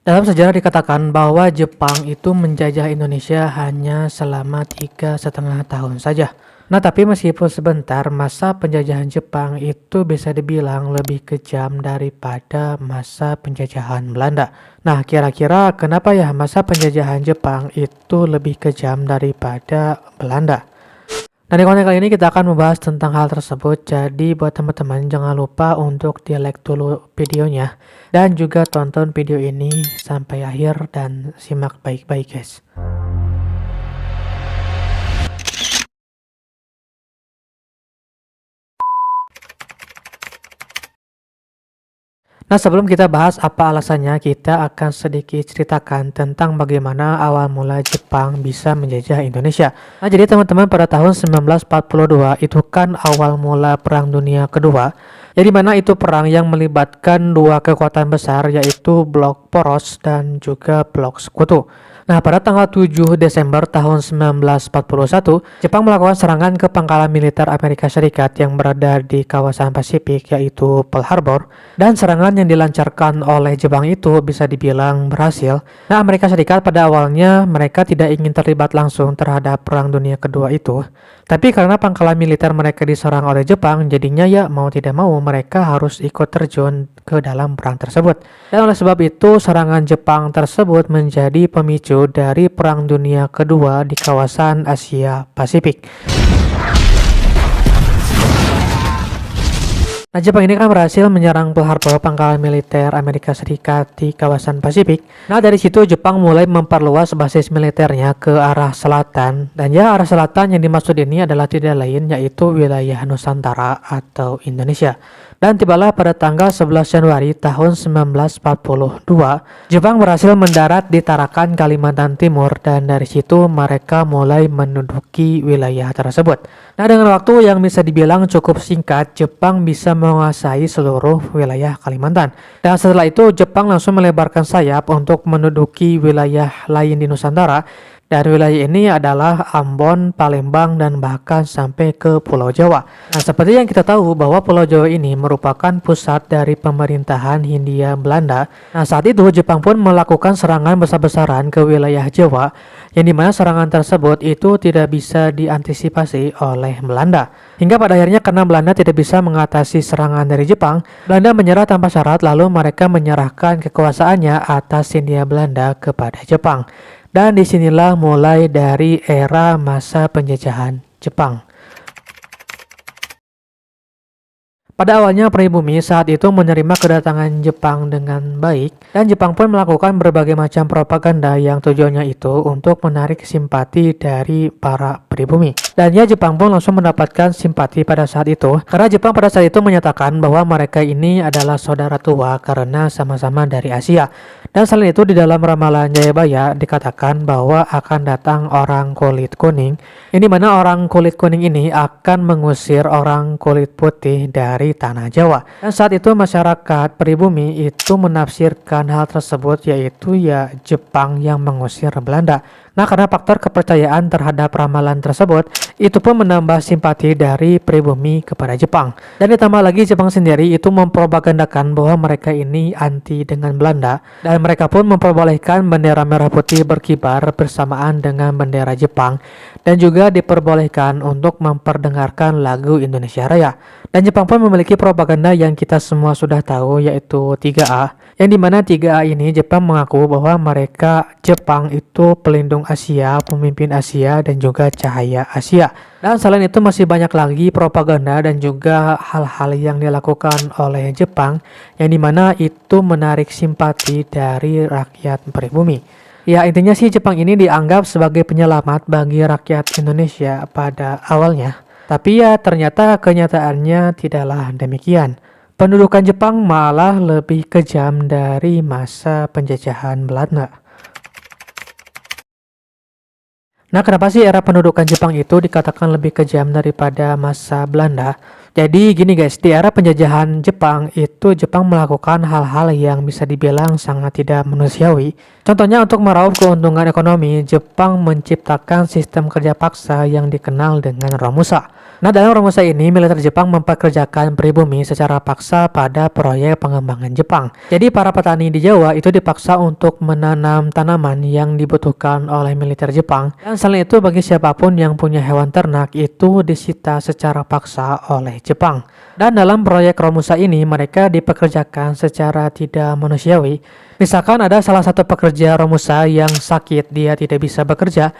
Dalam sejarah dikatakan bahwa Jepang itu menjajah Indonesia hanya selama 3,5 tahun saja. Nah, tapi meskipun sebentar, masa penjajahan Jepang itu bisa dibilang lebih kejam daripada masa penjajahan Belanda. Nah, kira-kira kenapa ya masa penjajahan Jepang itu lebih kejam daripada Belanda? Nah, di konten kali ini kita akan membahas tentang hal tersebut. Jadi buat teman-teman jangan lupa untuk di-like dulu videonya dan juga tonton video ini sampai akhir dan simak baik-baik, guys. Nah, sebelum kita bahas apa alasannya, kita akan sedikit ceritakan tentang bagaimana awal mula Jepang bisa menjajah Indonesia. Nah, jadi teman-teman, pada tahun 1942 itu kan awal mula Perang Dunia Kedua. Jadi mana itu perang yang melibatkan dua kekuatan besar, yaitu Blok Poros dan juga Blok Sekutu. Nah, pada tanggal 7 Desember tahun 1941, Jepang melakukan serangan ke pangkalan militer Amerika Serikat yang berada di kawasan Pasifik, yaitu Pearl Harbor. Dan serangan yang dilancarkan oleh Jepang itu bisa dibilang berhasil. Nah, Amerika Serikat pada awalnya mereka tidak ingin terlibat langsung terhadap Perang Dunia Kedua itu. Tapi karena pangkalan militer mereka diserang oleh Jepang, jadinya ya mau tidak mau mereka harus ikut terjun ke dalam perang tersebut. Dan oleh sebab itu, serangan Jepang tersebut menjadi pemicu dari Perang Dunia Kedua di kawasan Asia Pasifik. Nah, Jepang ini kan berhasil menyerang Pearl Harbor, pangkalan militer Amerika Serikat di kawasan Pasifik. Nah, dari situ Jepang mulai memperluas basis militernya ke arah selatan. Dan ya, arah selatan yang dimaksud ini adalah tidak lain yaitu wilayah Nusantara atau Indonesia. Dan tibalah pada tanggal 11 Januari tahun 1942, Jepang berhasil mendarat di Tarakan, Kalimantan Timur, dan dari situ mereka mulai menduduki wilayah tersebut. Nah, dengan waktu yang bisa dibilang cukup singkat, Jepang bisa menguasai seluruh wilayah Kalimantan. Dan setelah itu, Jepang langsung melebarkan sayap untuk menduduki wilayah lain di Nusantara. Dan wilayah ini adalah Ambon, Palembang, dan bahkan sampai ke Pulau Jawa. Nah, seperti yang kita tahu bahwa Pulau Jawa ini merupakan pusat dari pemerintahan Hindia Belanda. Nah, saat itu Jepang pun melakukan serangan besar-besaran ke wilayah Jawa, yang dimana serangan tersebut itu tidak bisa diantisipasi oleh Belanda. Hingga pada akhirnya karena Belanda tidak bisa mengatasi serangan dari Jepang, Belanda menyerah tanpa syarat, lalu mereka menyerahkan kekuasaannya atas Hindia Belanda kepada Jepang. Dan disinilah mulai dari era masa penjajahan Jepang. Pada awalnya pribumi saat itu menerima kedatangan Jepang dengan baik, dan Jepang pun melakukan berbagai macam propaganda yang tujuannya itu untuk menarik simpati dari para pribumi. Dan ya, Jepang pun langsung mendapatkan simpati pada saat itu, karena Jepang pada saat itu menyatakan bahwa mereka ini adalah saudara tua karena sama-sama dari Asia. Dan selain itu, di dalam ramalan Jayabaya dikatakan bahwa akan datang orang kulit kuning, ini mana orang kulit kuning ini akan mengusir orang kulit putih dari tanah Jawa. Dan saat itu masyarakat pribumi itu menafsirkan hal tersebut yaitu ya Jepang yang mengusir Belanda. Nah, karena faktor kepercayaan terhadap ramalan tersebut, itu pun menambah simpati dari pribumi kepada Jepang. Dan ditambah lagi Jepang sendiri itu mempropagandakan bahwa mereka ini anti dengan Belanda, dan mereka pun memperbolehkan bendera merah putih berkibar bersamaan dengan bendera Jepang, dan juga diperbolehkan untuk memperdengarkan lagu Indonesia Raya. Dan Jepang pun memiliki propaganda yang kita semua sudah tahu yaitu 3A, yang dimana 3A ini Jepang mengaku bahwa mereka Jepang itu pelindung Asia, pemimpin Asia, dan juga cahaya Asia. Dan selain itu masih banyak lagi propaganda dan juga hal-hal yang dilakukan oleh Jepang yang dimana itu menarik simpati dari rakyat pribumi. Ya, intinya sih Jepang ini dianggap sebagai penyelamat bagi rakyat Indonesia pada awalnya. Tapi ya ternyata kenyataannya tidaklah demikian. Pendudukan Jepang malah lebih kejam dari masa penjajahan Belanda. Nah, kenapa sih era pendudukan Jepang itu dikatakan lebih kejam daripada masa Belanda? Jadi gini guys, di era penjajahan Jepang itu Jepang melakukan hal-hal yang bisa dibilang sangat tidak manusiawi. Contohnya untuk meraup keuntungan ekonomi, Jepang menciptakan sistem kerja paksa yang dikenal dengan Romusa. Nah, dalam rumus ini, militer Jepang mempekerjakan pribumi secara paksa pada proyek pengembangan Jepang. Jadi, para petani di Jawa itu dipaksa untuk menanam tanaman yang dibutuhkan oleh militer Jepang. Dan selain itu, bagi siapapun yang punya hewan ternak, itu disita secara paksa oleh Jepang. Dan dalam proyek Romusa ini, mereka dipekerjakan secara tidak manusiawi. Misalkan ada salah satu pekerja Romusa yang sakit, dia tidak bisa bekerja,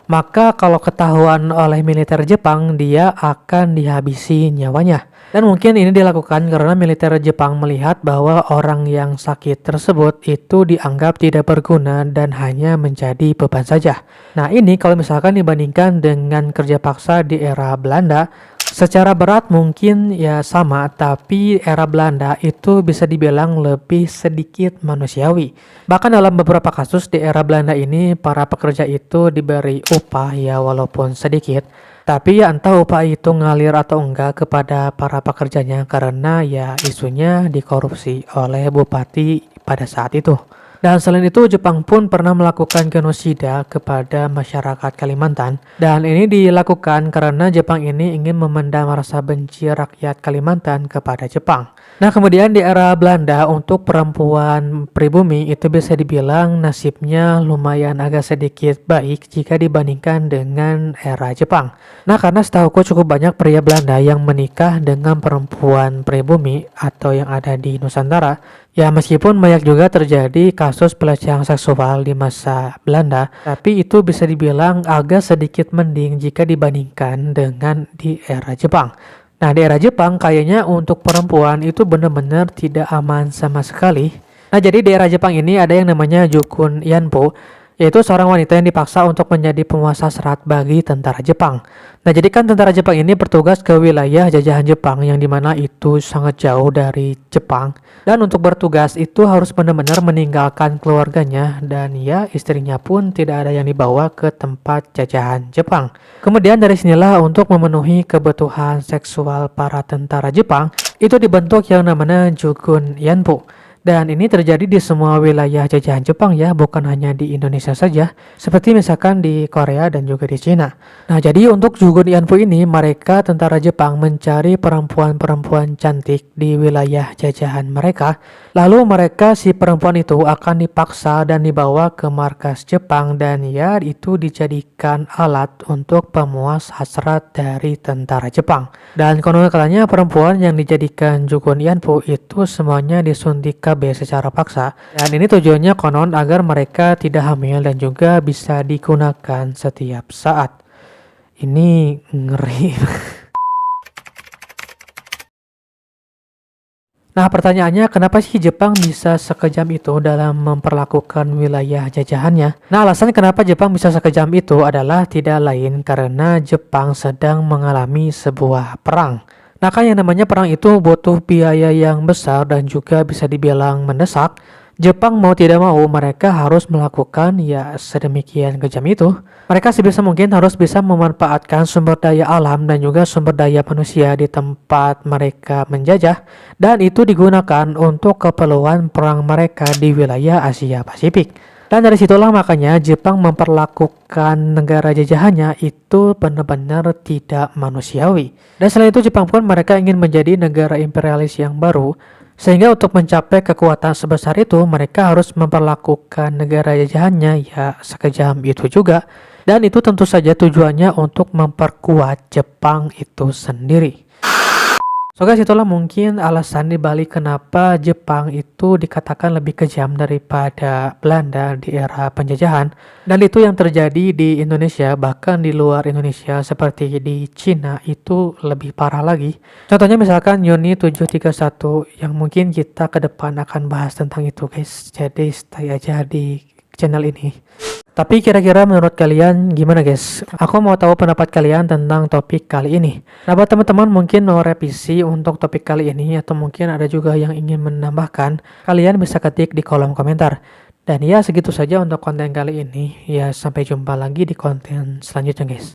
maka kalau ketahuan oleh militer Jepang, dia akan dihabisi nyawanya. Dan mungkin ini dilakukan karena militer Jepang melihat bahwa orang yang sakit tersebut itu dianggap tidak berguna dan hanya menjadi beban saja. Nah, ini kalau misalkan dibandingkan dengan kerja paksa di era Belanda, secara berat mungkin ya sama, tapi era Belanda itu bisa dibilang lebih sedikit manusiawi. Bahkan dalam beberapa kasus di era Belanda ini, para pekerja itu diberi upah ya walaupun sedikit, tapi ya entah upah itu ngalir atau enggak kepada para pekerjanya karena ya isunya dikorupsi oleh bupati pada saat itu. Dan selain itu, Jepang pun pernah melakukan genosida kepada masyarakat Kalimantan. Dan ini dilakukan karena Jepang ini ingin memendam rasa benci rakyat Kalimantan kepada Jepang. Nah, kemudian di era Belanda, untuk perempuan pribumi itu bisa dibilang nasibnya lumayan agak sedikit baik jika dibandingkan dengan era Jepang. Nah, karena setahuku cukup banyak pria Belanda yang menikah dengan perempuan pribumi atau yang ada di Nusantara. Ya, meskipun banyak juga terjadi kasus pelecehan seksual di masa Belanda, tapi itu bisa dibilang agak sedikit mending jika dibandingkan dengan di era Jepang. Nah, di era Jepang kayaknya untuk perempuan itu benar-benar tidak aman sama sekali. Nah, jadi di era Jepang ini ada yang namanya Jukun Yanpo, yaitu seorang wanita yang dipaksa untuk menjadi penguasa serat bagi tentara Jepang. Nah, jadi kan tentara Jepang ini bertugas ke wilayah jajahan Jepang yang dimana itu sangat jauh dari Jepang. Dan untuk bertugas itu harus benar-benar meninggalkan keluarganya dan ya istrinya pun tidak ada yang dibawa ke tempat jajahan Jepang. Kemudian dari sinilah untuk memenuhi kebutuhan seksual para tentara Jepang itu dibentuk yang namanya Jukun Yanpo. Dan ini terjadi di semua wilayah jajahan Jepang ya, bukan hanya di Indonesia saja, seperti misalkan di Korea dan juga di Cina. Nah, jadi untuk Jugun Yanpo ini, mereka tentara Jepang mencari perempuan-perempuan cantik di wilayah jajahan mereka. Lalu mereka si perempuan itu akan dipaksa dan dibawa ke markas Jepang dan ya itu dijadikan alat untuk pemuas hasrat dari tentara Jepang. Dan konon katanya perempuan yang dijadikan Jugun Yanpo itu semuanya disuntik KB secara paksa, dan ini tujuannya konon agar mereka tidak hamil dan juga bisa digunakan setiap saat. Ini ngeri. Nah, pertanyaannya kenapa sih Jepang bisa sekejam itu dalam memperlakukan wilayah jajahannya? Nah, alasan kenapa Jepang bisa sekejam itu adalah tidak lain karena Jepang sedang mengalami sebuah perang. Nah, kan yang namanya perang itu butuh biaya yang besar dan juga bisa dibilang mendesak. Jepang mau tidak mau mereka harus melakukan ya sedemikian kejam itu. Mereka sebisa mungkin harus bisa memanfaatkan sumber daya alam dan juga sumber daya manusia di tempat mereka menjajah. Dan itu digunakan untuk keperluan perang mereka di wilayah Asia Pasifik. Dan dari situlah makanya Jepang memperlakukan negara jajahannya itu benar-benar tidak manusiawi. Dan selain itu Jepang pun mereka ingin menjadi negara imperialis yang baru. Sehingga untuk mencapai kekuatan sebesar itu mereka harus memperlakukan negara jajahannya ya sekejam itu juga. Dan itu tentu saja tujuannya untuk memperkuat Jepang itu sendiri. So guys, itulah mungkin alasan dibalik kenapa Jepang itu dikatakan lebih kejam daripada Belanda di era penjajahan. Dan itu yang terjadi di Indonesia, bahkan di luar Indonesia seperti di Cina itu lebih parah lagi. Contohnya misalkan Yoni 731 yang mungkin kita ke depan akan bahas tentang itu guys. Jadi stay aja di channel ini. Tapi kira-kira menurut kalian gimana guys? Aku mau tahu pendapat kalian tentang topik kali ini. Nah, buat teman-teman mungkin mau revisi untuk topik kali ini atau mungkin ada juga yang ingin menambahkan, kalian bisa ketik di kolom komentar. Dan ya segitu saja untuk konten kali ini. Ya sampai jumpa lagi di konten selanjutnya guys.